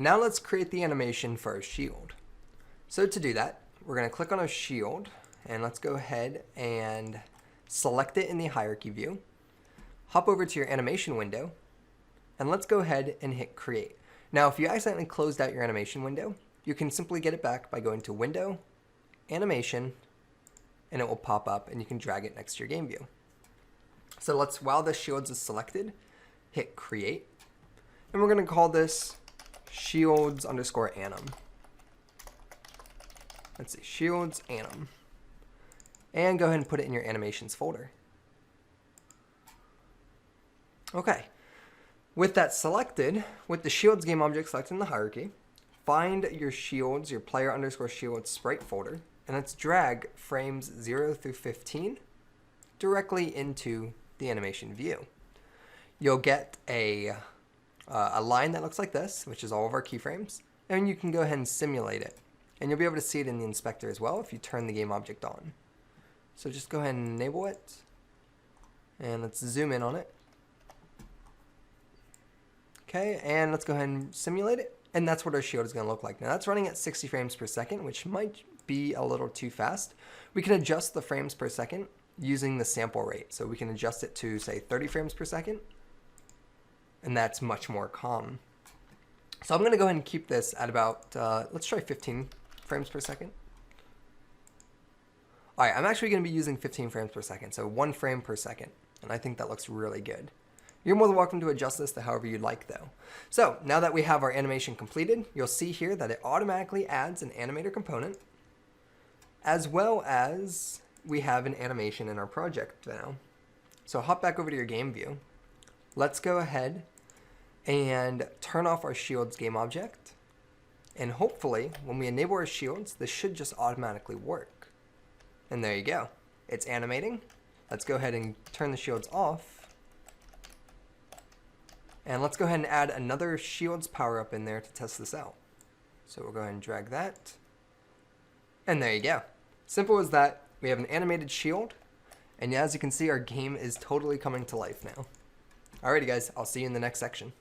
now let's create the animation for our shield. So to do that, we're going to click on our shield, and let's go ahead and select it in the hierarchy view. Hop over to your animation window, and let's go ahead and hit create. Now, if you accidentally closed out your animation window, you can simply get it back by going to Window, Animation, and it will pop up, and you can drag it next to your game view. So let's, while the shields is selected, hit create, and we're going to call this shields_anim. Let's see, shields anim, and go ahead and put it in your animations folder. Okay. With that selected, with the shields game object selected in the hierarchy, find your shields, your player_shields sprite folder, and let's drag frames 0 through 15 directly into the animation view. You'll get a line that looks like this, which is all of our keyframes, and you can go ahead and simulate it. And you'll be able to see it in the inspector as well if you turn the game object on. So just go ahead and enable it, and let's zoom in on it. Okay, and let's go ahead and simulate it. And that's what our shield is going to look like. Now that's running at 60 frames per second, which might be a little too fast. We can adjust the frames per second using the sample rate. So we can adjust it to, say, 30 frames per second. And that's much more calm. So I'm going to go ahead and keep this at about, let's try 15 frames per second. All right, I'm actually going to be using 15 frames per second, so 1 frame per second. And I think that looks really good. You're more than welcome to adjust this to however you'd like, though. So now that we have our animation completed, you'll see here that it automatically adds an animator component, as well as we have an animation in our project now. So hop back over to your game view. Let's go ahead and turn off our shields game object. And hopefully, when we enable our shields, this should just automatically work. And there you go. It's animating. Let's go ahead and turn the shields off. And let's go ahead and add another shields power up in there to test this out. So we'll go ahead and drag that. And there you go. Simple as that. We have an animated shield. And as you can see, our game is totally coming to life now. Alrighty guys, I'll see you in the next section.